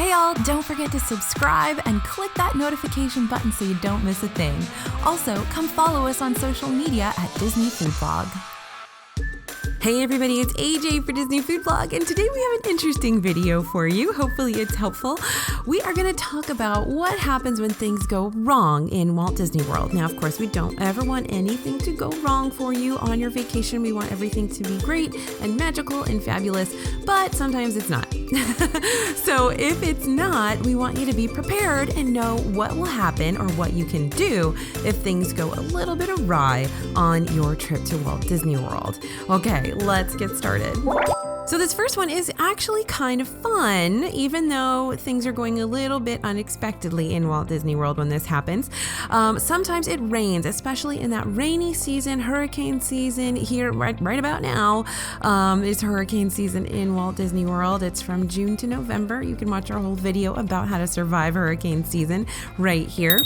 Hey y'all, don't forget to subscribe and click that notification button so you don't miss a thing. Also, come follow us on social media at Disney Food Blog. Hey everybody, it's AJ for Disney Food Blog, and today we have an interesting video for you. Hopefully it's helpful. We are going to talk about what happens when things go wrong in Walt Disney World. Now, of course, we don't ever want anything to go wrong for you on your vacation. We want everything to be great and magical and fabulous, but sometimes it's not. So if it's not, we want you to be prepared and know what will happen or what you can do if things go a little bit awry on your trip to Walt Disney World. Okay, let's get started. So this first one is actually kind of fun, even though things are going a little bit unexpectedly in Walt Disney World when this happens. Sometimes it rains, especially in that rainy season, hurricane season here right about now. It's hurricane season in Walt Disney World. It's from June to November. You can watch our whole video about how to survive hurricane season right here.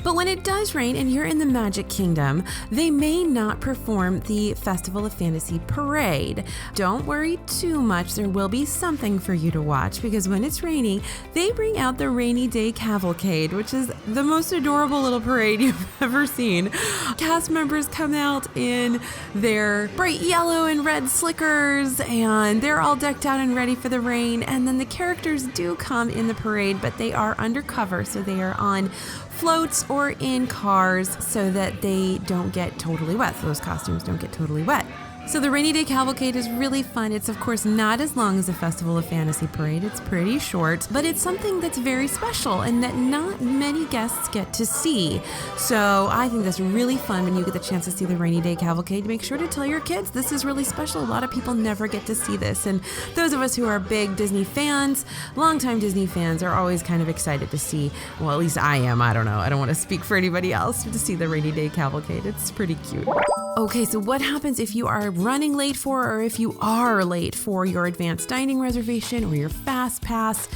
But when it does rain and you're in the Magic Kingdom, they may not perform the Festival of Fantasy parade. Don't worry too much, there will be something for you to watch, because when it's raining, they bring out the Rainy Day Cavalcade, which is the most adorable little parade you've ever seen. Cast members come out in their bright yellow and red slickers, and they're all decked out and ready for the rain. And then the characters do come in the parade, but they are undercover, so they are on floats or in cars so that they don't get totally wet. So those costumes don't get totally wet. So the Rainy Day Cavalcade is really fun. It's of course not as long as the Festival of Fantasy parade. It's pretty short, but it's something that's very special and that not many guests get to see. So I think that's really fun when you get the chance to see the Rainy Day Cavalcade. Make sure to tell your kids this is really special. A lot of people never get to see this. And those of us who are big Disney fans, longtime Disney fans, are always kind of excited to see, well, at least I am. I don't know. I don't want to speak for anybody else, to see the Rainy Day Cavalcade. It's pretty cute. Okay, so what happens if you are running late for, or if you are late for your advanced dining reservation or your fast pass?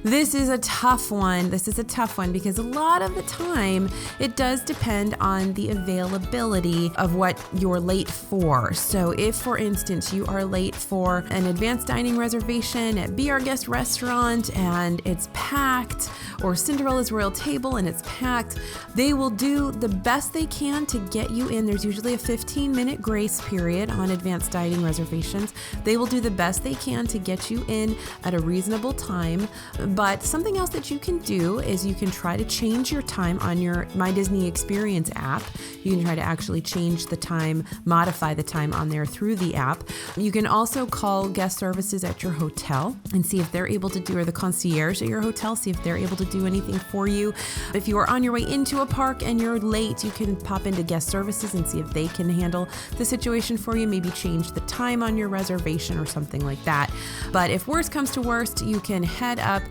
This is a tough one. Because a lot of the time it does depend on the availability of what you're late for. So if, for instance, you are late for an advanced dining reservation at Be Our Guest restaurant and it's packed, or Cinderella's Royal Table and it's packed, they will do the best they can to get you in. There's usually a 15-minute grace period on advanced dining reservations. They will do the best they can to get you in at a reasonable time. But something else that you can do is you can try to change your time on your My Disney Experience app. You can try to actually change the time, modify the time on there through the app. You can also call guest services at your hotel and see if they're able to do, or the concierge at your hotel, see if they're able to do anything for you. If you are on your way into a park and you're late, you can pop into guest services and see if they can handle the situation for you, maybe change the time on your reservation or something like that. But if worst comes to worst, you can head up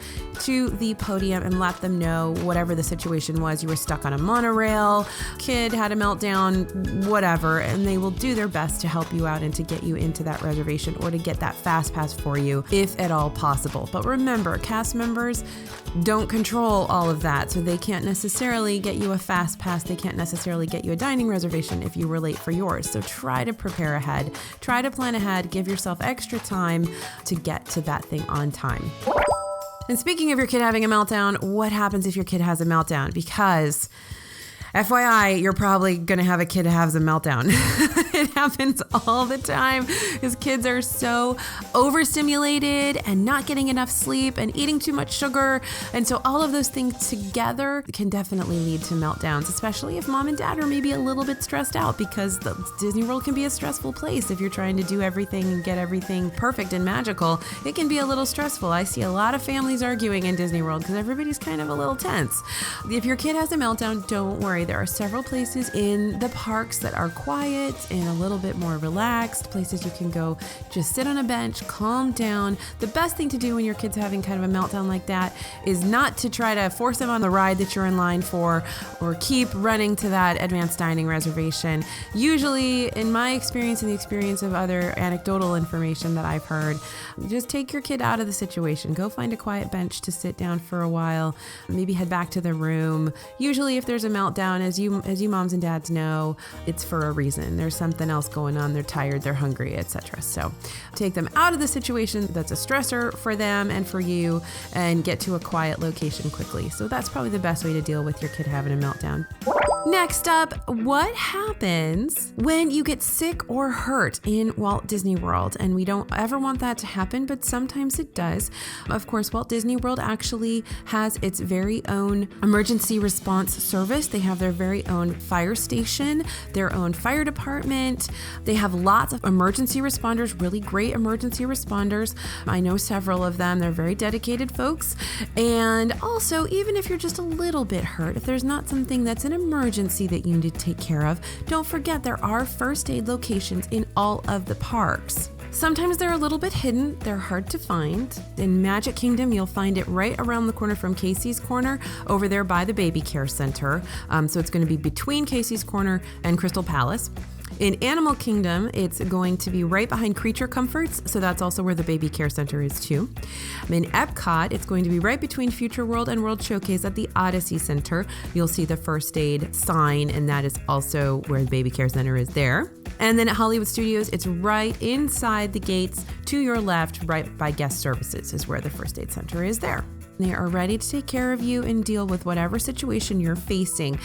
to the podium and let them know whatever the situation was. You were stuck on a monorail, kid had a meltdown, whatever, and they will do their best to help you out and to get you into that reservation or to get that fast pass for you if at all possible. But remember, cast members don't control all of that, so they can't necessarily get you a fast pass. They can't necessarily get you a dining reservation if you were late for yours. So try to prepare ahead, try to plan ahead, give yourself extra time to get to that thing on time. And speaking of your kid having a meltdown, what happens if your kid has a meltdown? Because FYI, you're probably going to have a kid who has a meltdown. It happens all the time because kids are so overstimulated and not getting enough sleep and eating too much sugar. And so all of those things together can definitely lead to meltdowns, especially if mom and dad are maybe a little bit stressed out, because Disney World can be a stressful place. If you're trying to do everything and get everything perfect and magical, it can be a little stressful. I see a lot of families arguing in Disney World because everybody's kind of a little tense. If your kid has a meltdown, don't worry. There are several places in the parks that are quiet and a little bit more relaxed, places you can go just sit on a bench, calm down. The best thing to do when your kid's having kind of a meltdown like that is not to try to force them on the ride that you're in line for or keep running to that advanced dining reservation. Usually, in my experience and the experience of other anecdotal information that I've heard, just take your kid out of the situation. Go find a quiet bench to sit down for a while. Maybe head back to the room. Usually if there's a meltdown, meltdown, as you moms and dads know, it's for a reason. There's something else going on. They're tired, they're hungry, etc. So take them out of the situation that's a stressor for them and for you, and get to a quiet location quickly. So that's probably the best way to deal with your kid having a meltdown. Next up, what happens when you get sick or hurt in Walt Disney World? And we don't ever want that to happen, but sometimes it does. Of course, Walt Disney World actually has its very own emergency response service. They have their very own fire station, their own fire department. They have lots of emergency responders, really great emergency responders. I know several of them. They're very dedicated folks. And also, even if you're just a little bit hurt, if there's not something that's an emergency that you need to take care of, don't forget there are first aid locations in all of the parks. Sometimes they're a little bit hidden. They're hard to find. In Magic Kingdom, you'll find it right around the corner from Casey's Corner over there by the Baby Care Center. So it's going to be between Casey's Corner and Crystal Palace. In Animal Kingdom, it's going to be right behind Creature Comforts, so that's also where the Baby Care Center is too. In Epcot, it's going to be right between Future World and World Showcase at the Odyssey Center. You'll see the first aid sign, and that is also where the Baby Care Center is there. And then at Hollywood Studios, it's right inside the gates to your left, right by Guest Services is where the first aid center is there. They are ready to take care of you and deal with whatever situation you're facing.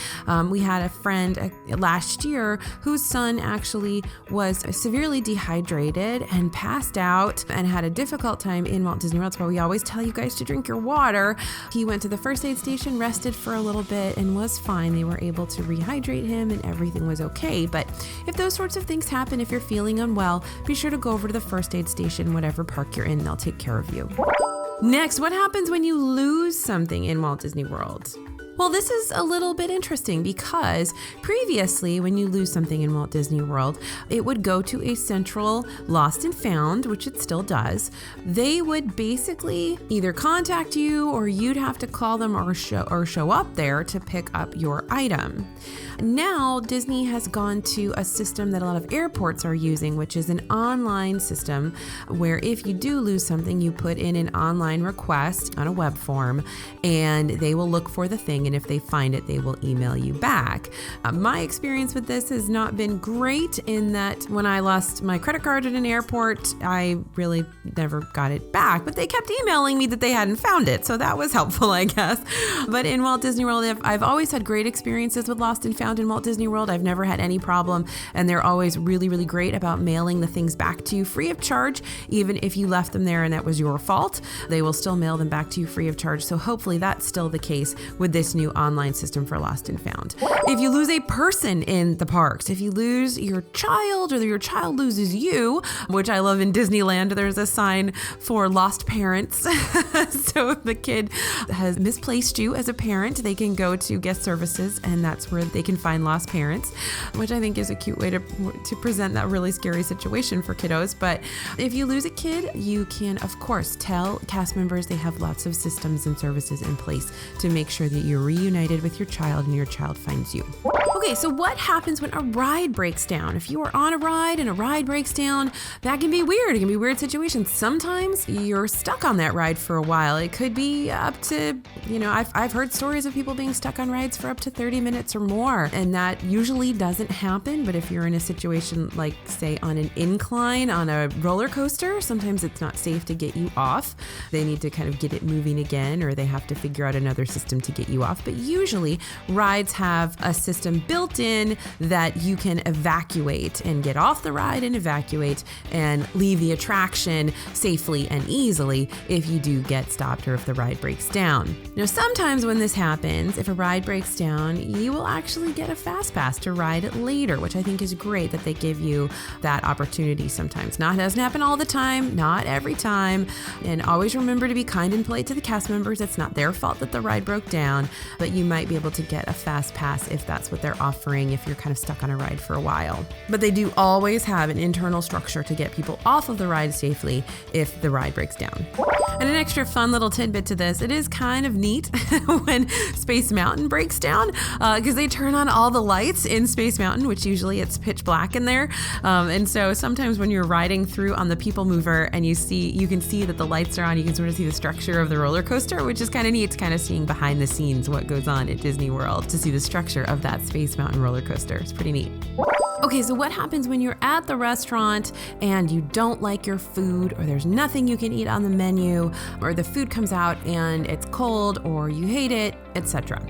We had a friend last year whose son actually was severely dehydrated and passed out and had a difficult time in Walt Disney World. That's why we always tell you guys to drink your water. He went to the first aid station, rested for a little bit, and was fine. They were able to rehydrate him and everything was okay. But if those sorts of things happen, if you're feeling unwell, be sure to go over to the first aid station, whatever park you're in, they'll take care of you. Next, what happens when you lose something in Walt Disney World? Well, this is a little bit interesting because previously when you lose something in Walt Disney World, it would go to a central lost and found, which it still does. They would basically either contact you or you'd have to call them or show up there to pick up your item. Now, Disney has gone to a system that a lot of airports are using, which is an online system where if you do lose something, you put in an online request on a web form and they will look for the thing. And if they find it, they will email you back. My experience with this has not been great in that when I lost my credit card at an airport, I really never got it back, but they kept emailing me that they hadn't found it. So that was helpful, I guess. But in Walt Disney World, I've always had great experiences with lost and found in Walt Disney World. I've never had any problem, and they're always really, really great about mailing the things back to you free of charge. Even if you left them there and that was your fault, they will still mail them back to you free of charge. So hopefully that's still the case with this new online system for lost and found. If you lose a person in the parks, if you lose your child or your child loses you, which I love in Disneyland, there's a sign for lost parents. So if the kid has misplaced you as a parent, they can go to Guest Services and that's where they can find lost parents, which I think is a cute way to present that really scary situation for kiddos. But if you lose a kid, you can, of course, tell cast members. They have lots of systems and services in place to make sure that you're reunited with your child and your child finds you. Okay, so what happens when a ride breaks down? If you are on a ride and a ride breaks down, that can be weird. It can be weird situations. Sometimes you're stuck on that ride for a while. It could be up to, I've heard stories of people being stuck on rides for up to 30 minutes or more, and that usually doesn't happen. But if you're in a situation like, say, on an incline on a roller coaster, sometimes it's not safe to get you off. They need to kind of get it moving again, or they have to figure out another system to get you off. But usually rides have a system built in that you can evacuate and get off the ride and evacuate and leave the attraction safely and easily if you do get stopped or if the ride breaks down. Now, sometimes when this happens, if a ride breaks down, you will actually get a fast pass to ride it later, which I think is great that they give you that opportunity sometimes. Not doesn't happen all the time, not every time. And always remember to be kind and polite to the cast members. It's not their fault that the ride broke down, but you might be able to get a fast pass if that's what they're offering if you're kind of stuck on a ride for a while. But they do always have an internal structure to get people off of the ride safely if the ride breaks down. And an extra fun little tidbit to this, it is kind of neat when Space Mountain breaks down because they turn on all the lights in Space Mountain, which usually it's pitch black in there. And so sometimes when you're riding through on the People Mover and you can see that the lights are on, you can sort of see the structure of the roller coaster, which is kind of neat. It's kind of seeing behind the scenes is what goes on at Disney World to see the structure of that Space Mountain roller coaster. It's pretty neat. Okay, so what happens when you're at the restaurant and you don't like your food, or there's nothing you can eat on the menu, or the food comes out and it's cold, or you hate it, etc.?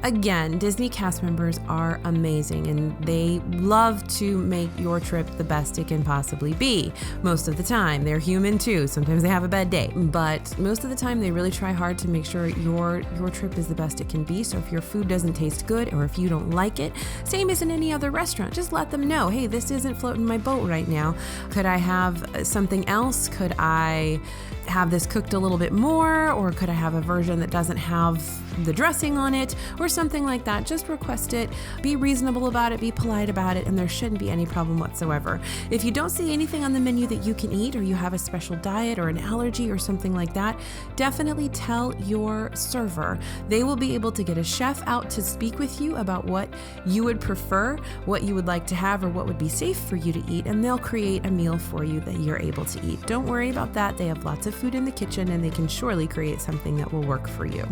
Again, Disney cast members are amazing and they love to make your trip the best it can possibly be. Most of the time, they're human too. Sometimes they have a bad day, but most of the time they really try hard to make sure your trip is the best it can be. So if your food doesn't taste good, or if you don't like it, same as in any other restaurant, just let them know, hey, this isn't floating my boat right now. Could I have something else? Could I have this cooked a little bit more? Or could I have a version that doesn't have the dressing on it, or something like that? Just request it, be reasonable about it, be polite about it, and there shouldn't be any problem whatsoever. If you don't see anything on the menu that you can eat, or you have a special diet or an allergy or something like that, definitely tell your server. They will be able to get a chef out to speak with you about what you would prefer, what you would like to have, or what would be safe for you to eat, and they'll create a meal for you that you're able to eat. Don't worry about that. They have lots of food in the kitchen and they can surely create something that will work for you.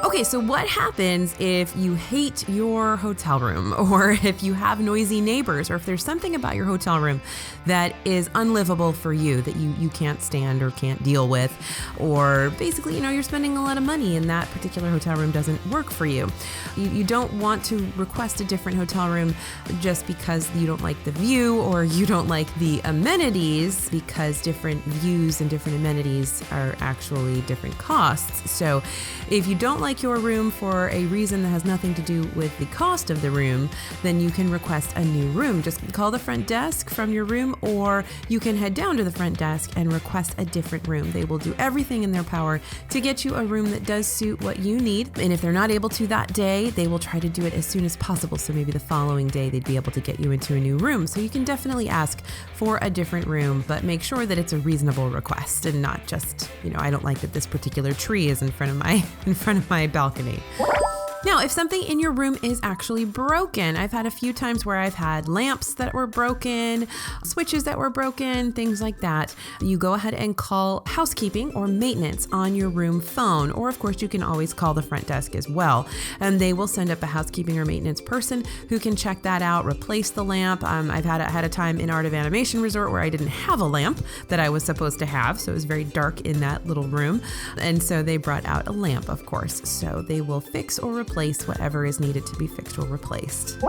Okay, so what happens if you hate your hotel room, or if you have noisy neighbors, or if there's something about your hotel room that is unlivable for you, that you can't stand or can't deal with, or basically, you're spending a lot of money and that particular hotel room doesn't work for you. You don't want to request a different hotel room just because you don't like the view or you don't like the amenities, because different views and different amenities are actually different costs. So if you don't like your room for a reason that has nothing to do with the cost of the room, then you can request a new room. Just call the front desk from your room, or you can head down to the front desk and request a different room. They will do everything in their power to get you a room that does suit what you need. And if they're not able to that day, they will try to do it as soon as possible. So maybe the following day they'd be able to get you into a new room. So you can definitely ask for a different room, but make sure that it's a reasonable request and not just, I don't like that this particular tree is in front of my balcony. Now, if something in your room is actually broken, I've had a few times where I've had lamps that were broken, switches that were broken, things like that. You go ahead and call housekeeping or maintenance on your room phone, or of course you can always call the front desk as well, and they will send up a housekeeping or maintenance person who can check that out, replace the lamp. I've had a time in Art of Animation Resort where I didn't have a lamp that I was supposed to have, so it was very dark in that little room, and so they brought out a lamp, of course. So they will fix or replace whatever is needed to be fixed or replaced.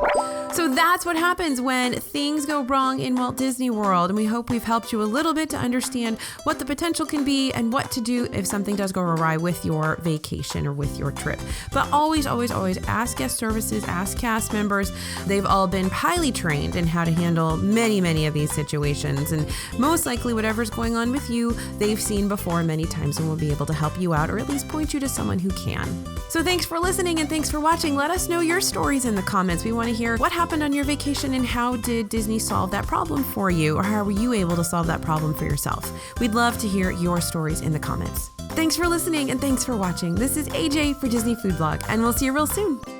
So that's what happens when things go wrong in Walt Disney World, and we hope we've helped you a little bit to understand what the potential can be and what to do if something does go awry with your vacation or with your trip. But always, always, always ask guest services, ask cast members. They've all been highly trained in how to handle many, many of these situations, and most likely whatever's going on with you, they've seen before many times and will be able to help you out, or at least point you to someone who can. So thanks for listening and thanks for watching. Let us know your stories in the comments. We want to hear what happened on your vacation and how did Disney solve that problem for you, or how were you able to solve that problem for yourself? We'd love to hear your stories in the comments. Thanks for listening and thanks for watching. This is AJ for Disney Food Blog, and we'll see you real soon.